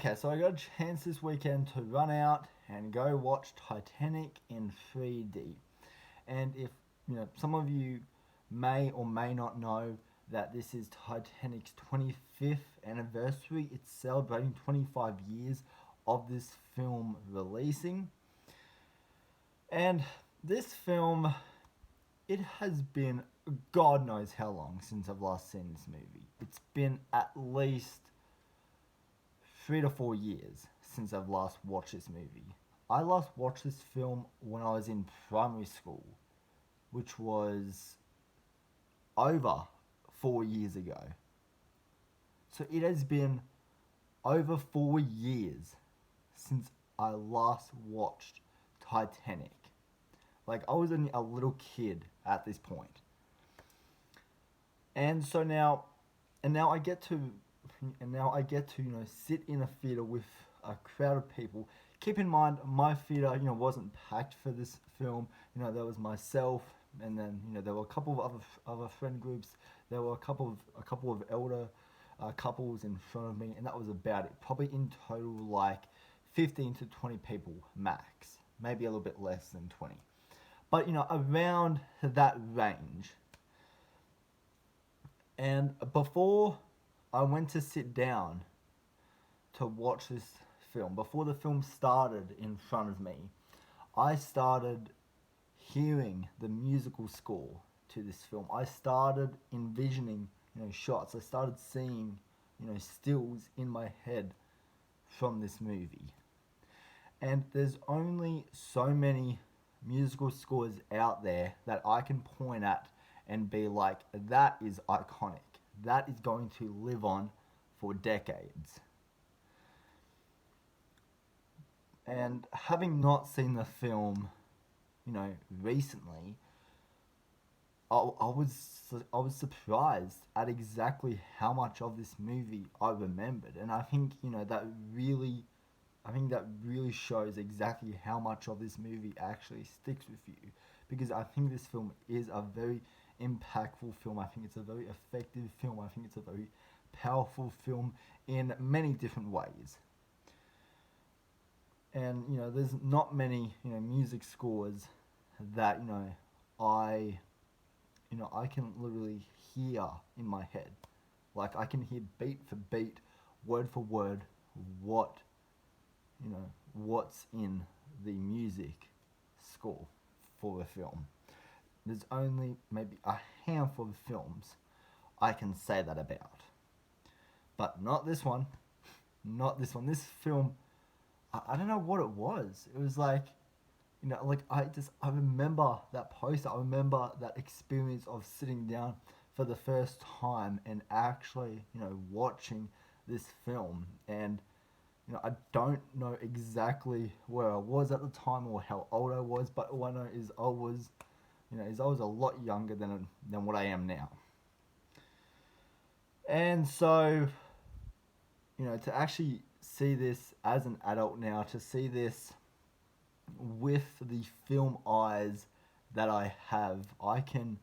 Okay, so I got a chance this weekend to run out and go watch Titanic in 3D. And if some of you may or may not know that this is Titanic's 25th anniversary, it's celebrating 25 years of this film releasing. And this film, it has been God knows how long since I've last seen this movie. It's been at least 3 to 4 years since I've last watched this movie. I last watched this film when I was in primary school, which was over 4 years ago. So it has been over 4 years since I last watched Titanic. Like I was a little kid at this point. And so now and now I get to sit in a theater with a crowd of people. Keep in mind, my theater wasn't packed for this film. There was myself, and then there were a couple of other friend groups. There were a couple of elder couples in front of me, and that was about it. Probably in total like 15 to 20 people max, maybe a little bit less than 20. But around that range. And before I went to sit down to watch this film, before the film started in front of me, I started hearing the musical score to this film. I started envisioning, shots. I started seeing, stills in my head from this movie. And there's only so many musical scores out there that I can point at and be like, that is iconic. That is going to live on for decades. And having not seen the film, recently, I was surprised at exactly how much of this movie I remembered, and I think that really shows exactly how much of this movie actually sticks with you, because I think this film is a very impactful film. I think it's a very effective film. I think it's a very powerful film in many different ways. And there's not many music scores that I I can literally hear in my head. Like I can hear beat for beat, word for word, what what's in the music score for a film. There's only maybe a handful of films I can say that about, but not this one. Not this one. This film, I don't know what it was. It was like like I remember that poster. I remember that experience of sitting down for the first time and actually watching this film. And I don't know exactly where I was at the time or how old I was, but all I know is I was a lot younger than what I am now. And so to actually see this as an adult now, to see this with the film eyes that I have, I can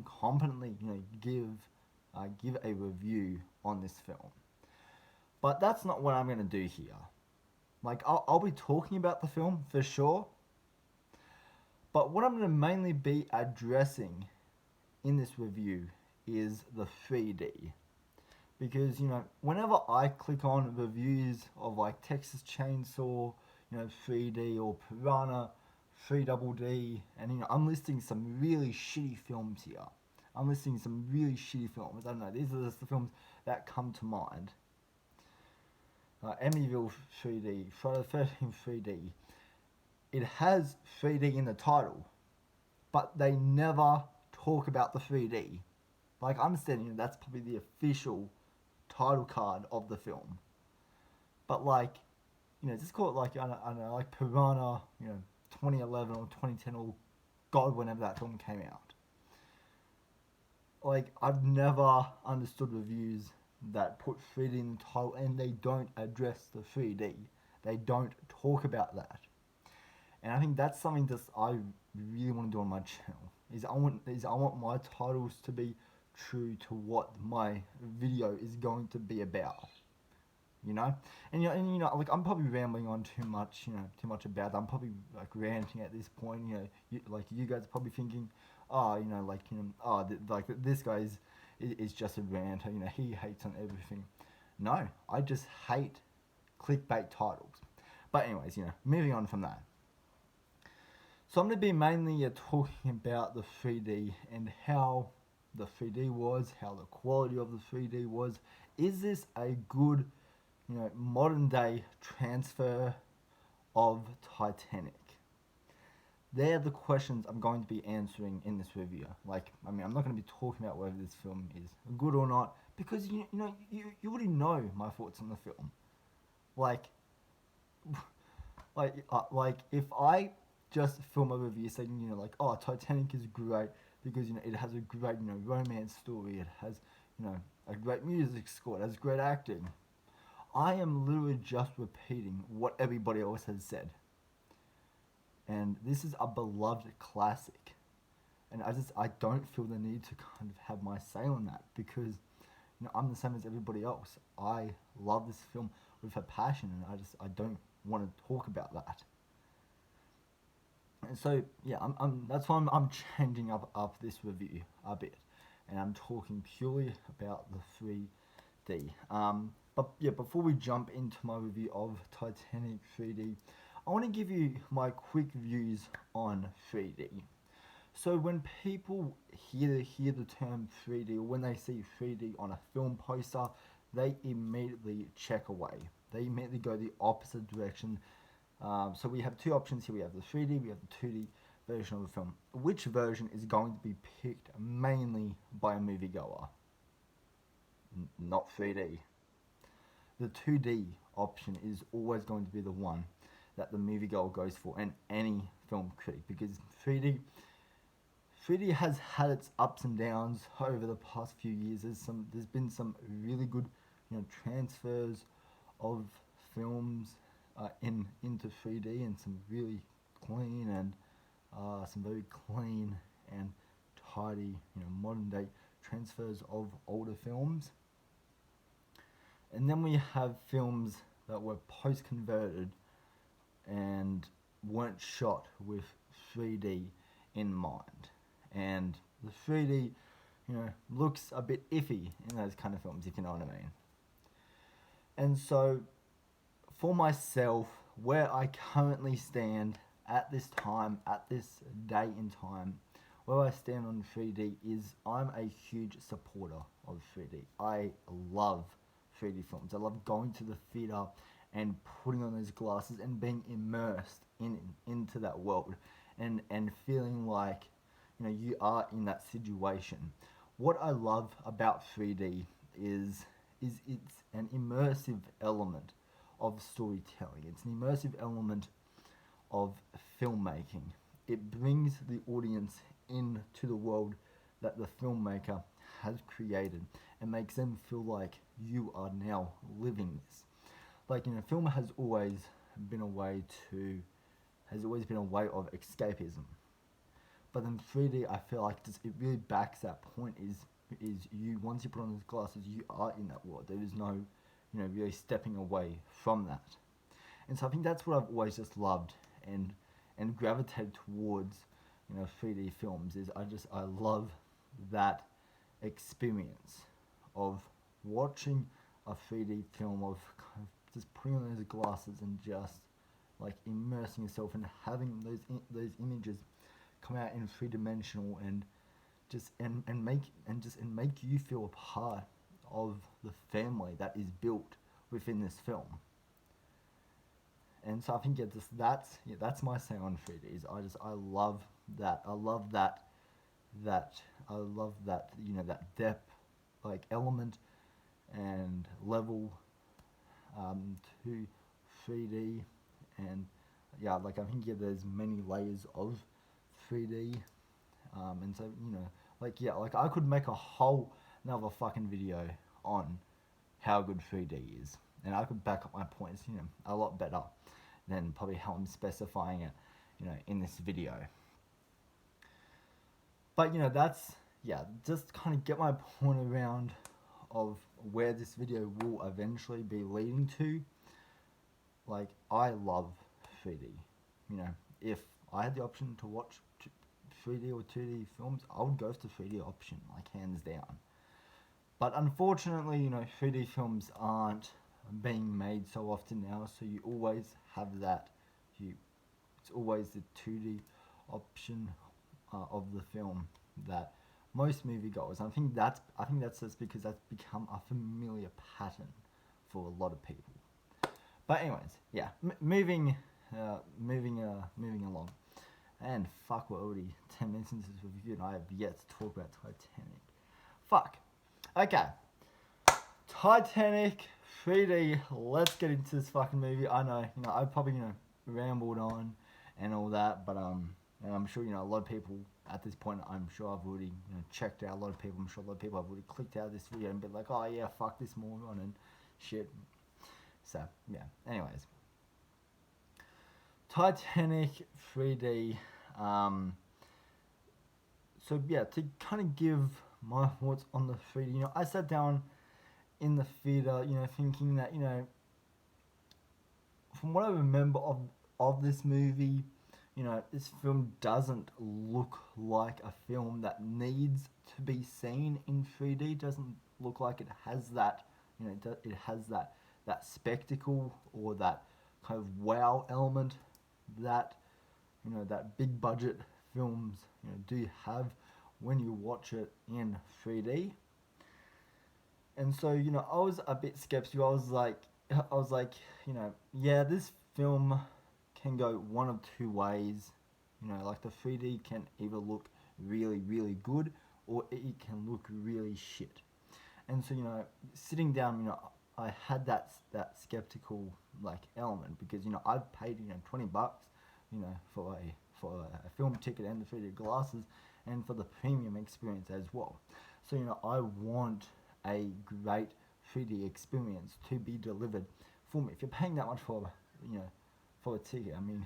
confidently give a review on this film. But that's not what I'm gonna do here. Like I'll be talking about the film for sure, but what I'm gonna mainly be addressing in this review is the 3D. Because whenever I click on reviews of like Texas Chainsaw, 3D, or Piranha 3 Double D, and I'm listing some really shitty films here. I'm listing some really shitty films. I don't know, these are just the films that come to mind. Amityville 3D, Friday the 13th 3D. It has 3D in the title, but they never talk about the 3D. Like, I understand, that's probably the official title card of the film. But, like, just call it like, I don't know, like Piranha, 2011 or 2010 or God, whenever that film came out. Like, I've never understood reviews that put 3D in the title and they don't address the 3D. They don't talk about that. And I think that's something that I really want to do on my channel. I want my titles to be true to what my video is going to be about. you know. Like I'm probably rambling on too much, too much about that. I'm probably like ranting at this point, like you guys are probably thinking, oh, oh, this guy is just a ranter, he hates on everything. No, I just hate clickbait titles. But anyways, moving on from that. So I'm going to be mainly talking about the 3D and how the 3D was, how the quality of the 3D was. Is this a good, modern day transfer of Titanic? They're the questions I'm going to be answering in this review. Like, I mean, I'm not going to be talking about whether this film is good or not because you already know my thoughts on the film. Like, like if I just film a review saying, like, oh, Titanic is great because, it has a great, romance story. It has, a great music score. It has great acting. I am literally just repeating what everybody else has said. And this is a beloved classic. And I don't feel the need to kind of have my say on that because, I'm the same as everybody else. I love this film with a passion and I don't want to talk about that. And so yeah, that's why I'm changing up this review a bit, and I'm talking purely about the 3D. But yeah, before we jump into my review of Titanic 3D, I want to give you my quick views on 3D. So when people hear the term 3D, or when they see 3D on a film poster, they immediately check away. They immediately go the opposite direction. So we have two options here. We have the 3D, we have the 2D version of the film. Which version is going to be picked mainly by a moviegoer? Not 3D. The 2D option is always going to be the one that the moviegoer goes for, and any film critic, because 3D has had its ups and downs over the past few years. There's been some really good, transfers of films into 3D, and some really clean and some very clean and tidy, modern day transfers of older films. And then we have films that were post converted and weren't shot with 3D in mind. And the 3D, looks a bit iffy in those kind of films, if you know what I mean. And so, for myself, where I currently stand at this time, at this day in time, where I stand on 3D is I'm a huge supporter of 3D. I love 3D films. I love going to the theater and putting on those glasses and being immersed into that world and feeling like you are in that situation. What I love about 3D is it's an immersive element of storytelling. It's an immersive element of filmmaking. It brings the audience into the world that the filmmaker has created and makes them feel like you are now living this. Like, film has always been a way of escapism. But in 3D, I feel like it really backs that point. Is you, once you put on those glasses, you are in that world. There is no, really stepping away from that. And so I think that's what I've always just loved and gravitated towards, 3D films. I love that experience of watching a 3D film, of kind of just putting on those glasses and just like immersing yourself and having those images come out in three-dimensional and make you feel a part of the family that is built within this film. And so I think that's my say on 3D. Is I love that. I love that that depth, like, element and level to 3D. And yeah, like, I think there's many layers of 3D. And so like, yeah, like, I could make a whole another fucking video on how good 3D is, and I could back up my points, a lot better than probably how I'm specifying it, in this video. But that's, yeah, just kind of get my point around of where this video will eventually be leading to. Like, I love 3D. You know, if I had the option to watch 3D or 2D films, I would go for the 3D option, like hands down. But unfortunately, you know, 3D films aren't being made so often now, so you always have that. It's always the 2D option of the film that most moviegoers. I think that's just because that's become a familiar pattern for a lot of people. But anyways, yeah, moving along. And fuck, we're already 10 minutes into this review, and I have yet to talk about Titanic. Fuck. Okay. Titanic 3D. Let's get into this fucking movie. I know, I probably, rambled on and all that, but and I'm sure, a lot of people at this point, I'm sure I've already, checked out. A lot of people, I'm sure a lot of people have already clicked out of this video and been like, oh yeah, fuck this moron and shit. So, yeah. Anyways. Titanic 3D. So, yeah, to kind of give my thoughts on the 3D, I sat down in the theater, thinking that, from what I remember of this movie, this film doesn't look like a film that needs to be seen in 3D. It doesn't look like it has that, it has that spectacle or that kind of wow element that, that big budget films, do have when you watch it in 3D. And so, I was a bit skeptical. I was like, yeah, this film can go one of two ways. Like the 3D can either look really, really good or it can look really shit. And so, sitting down, I had that skeptical like element because I've paid $20, for a film ticket and the 3D glasses and for the premium experience as well. So I want a great 3D experience to be delivered for me. If you're paying that much for for a ticket, I mean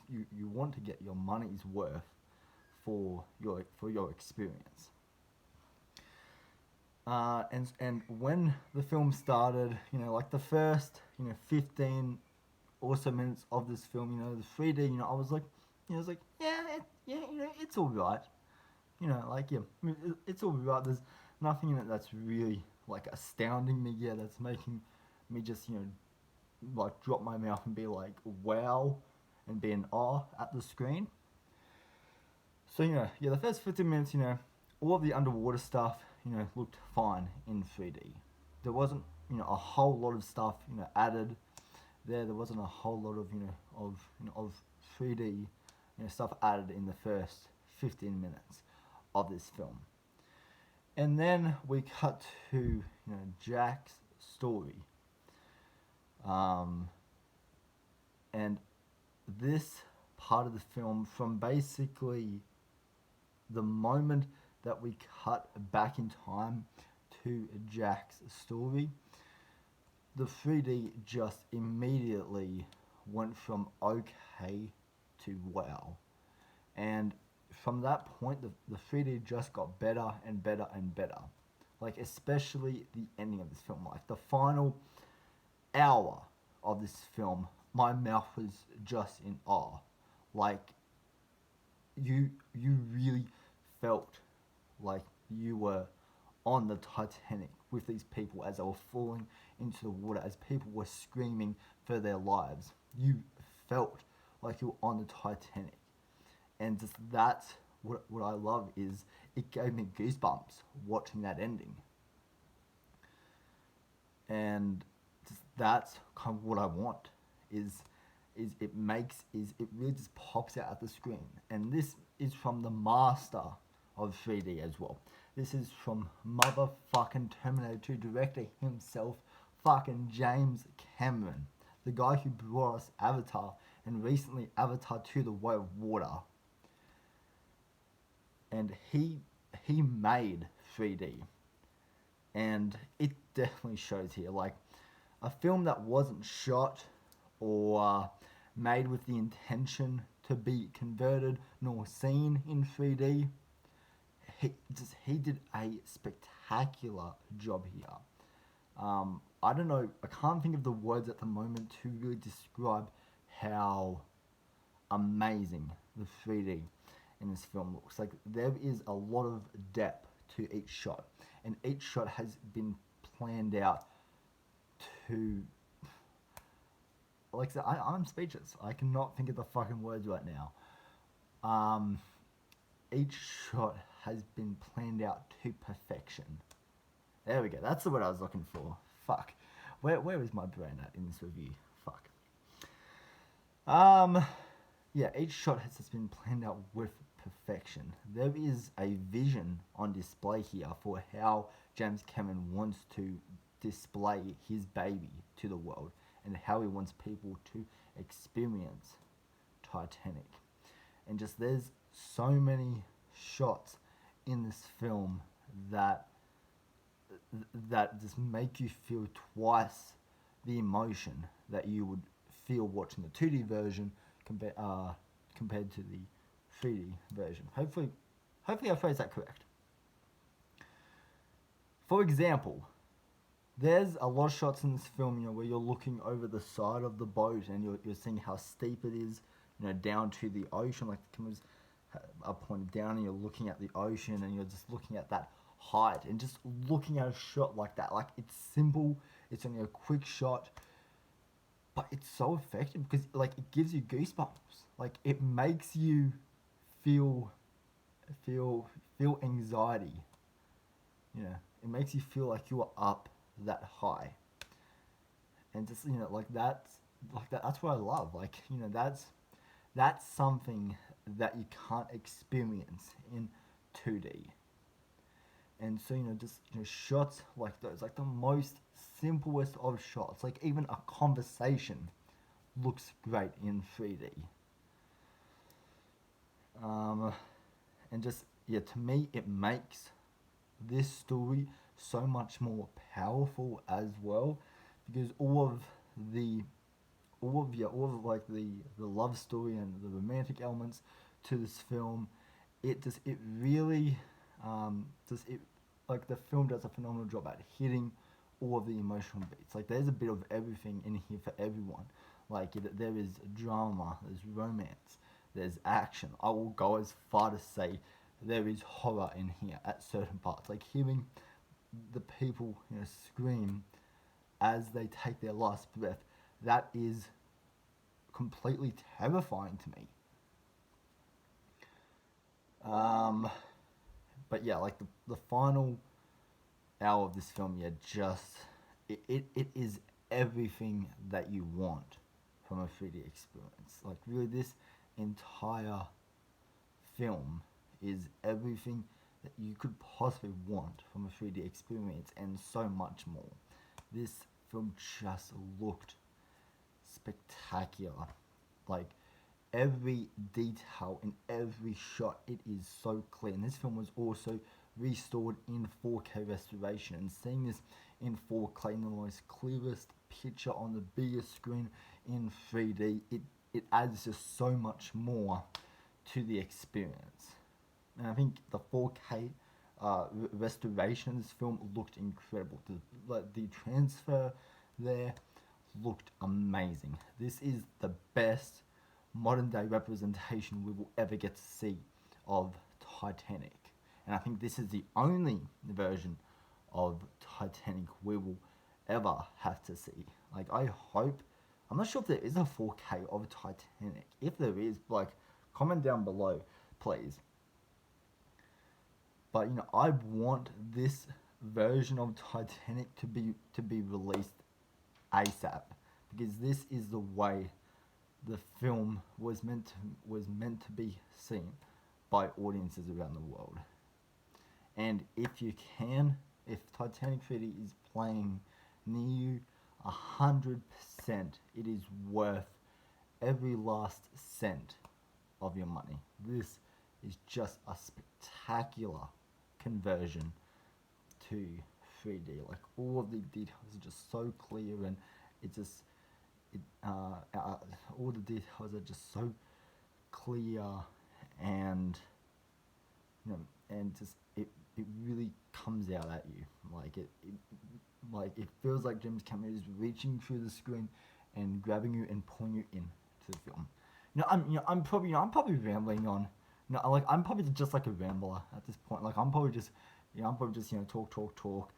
you want to get your money's worth for your experience. And when the film started, like the first 15 or so minutes of this film, the 3D, I was like, it's all right. It's all right. There's nothing in it that's really like astounding me. Yeah, that's making me just like drop my mouth and be like wow, and be in awe at the screen. So the first 15 minutes, all of the underwater stuff, looked fine in 3D. There wasn't a whole lot of stuff added there. There wasn't a whole lot of of 3D stuff added in the first 15 minutes of this film. And then we cut to Jack's story, and this part of the film, from basically the moment that we cut back in time to Jack's story, the 3D just immediately went from okay to wow. And from that point, the 3D just got better and better and better. Like, especially the ending of this film. Like, the final hour of this film, my mouth was just in awe. Like, you really felt like you were on the Titanic with these people as they were falling into the water, as people were screaming for their lives. You felt like you were on the Titanic. And just that's what I love, is it gave me goosebumps watching that ending. And just that's kind of what I want, is it really just pops out at the screen. And this is from the master of 3D as well. This is from motherfucking Terminator 2 director himself, fucking James Cameron, the guy who brought us Avatar, and recently Avatar 2: The Way of Water. And he made 3D, and it definitely shows here. Like, a film that wasn't shot or made with the intention to be converted nor seen in 3D, he did a spectacular job here. I don't know. I can't think of the words at the moment to really describe how amazing the 3D in this film looks. Like there is a lot of depth to each shot, and each shot has been planned out to. Like I said, I'm speechless. I cannot think of the fucking words right now. Um, each shot has been planned out to perfection. There we go. That's the word I was looking for. Fuck. Where is my brain at in this review? Fuck. Um, yeah, each shot has just been planned out with perfection. There is a vision on display here for how James Cameron wants to display his baby to the world and how he wants people to experience Titanic. And just there's so many shots in this film that just make you feel twice the emotion that you would feel watching the 2D version compared to the 3D version. Hopefully I phrased that correct. For example, there's a lot of shots in this film, where you're looking over the side of the boat and you're seeing how steep it is, down to the ocean. Like the cameras are pointed down and you're looking at the ocean and you're just looking at that height and just looking at a shot like that. Like it's simple, it's only a quick shot, but it's so effective because like it gives you goosebumps. Like it makes you feel feel anxiety. It makes you feel like you are up that high, and just that's what I love. Like that's something that you can't experience in 2D. And so just shots like those, like the most simplest of shots, like even a conversation looks great in 3D. And just yeah, to me it makes this story so much more powerful as well, because the all of like the love story and the romantic elements to this film, it really just it like the film does a phenomenal job at hitting all of the emotional beats. Like there's a bit of everything in here for everyone. Like there is drama, there's romance, there's action. I will go as far to say there is horror in here at certain parts. Like hearing the people scream as they take their last breath, that is completely terrifying to me. Um, but yeah, like the final hour of this film, yeah, just it is everything that you want from a 3D experience. Like really, this entire film is everything that you could possibly want from a 3D experience and so much more. This film just looked spectacular. Like every detail in every shot, it is so clear. And this film was also restored in 4K restoration. And seeing this in 4K in the most clearest picture on the biggest screen in 3D, it adds just so much more to the experience. And I think the 4K restoration of this film looked incredible. The transfer there looked amazing. This is the best modern day representation we will ever get to see of Titanic. And I think this is the only version of Titanic we will ever have to see. Like I hope, I'm not sure if there is a 4K of Titanic. If there is, like comment down below, please. But I want this version of Titanic to be released ASAP, because this is the way the film was meant to be seen by audiences around the world. And if Titanic 3D is playing near you, 100%, it is worth every last cent of your money. This is just a spectacular conversion to 3D. Like all of the details are just so clear, and all the details are just so clear, and and just it really comes out at you. Like it feels like James Cameron is reaching through the screen and grabbing you and pulling you in to the film. I'm probably rambling on. I'm probably just like a rambler at this point. Like I'm probably just talk.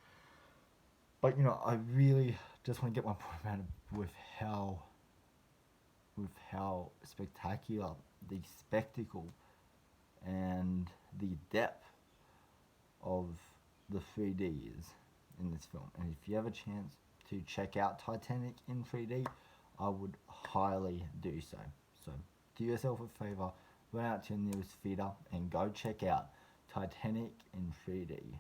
But I really just want to get my point around with how spectacular the spectacle and the depth of the 3D is in this film. And if you have a chance to check out Titanic in 3D, I would highly do so. So do yourself a favor, run out to your nearest theater and go check out Titanic in 3D.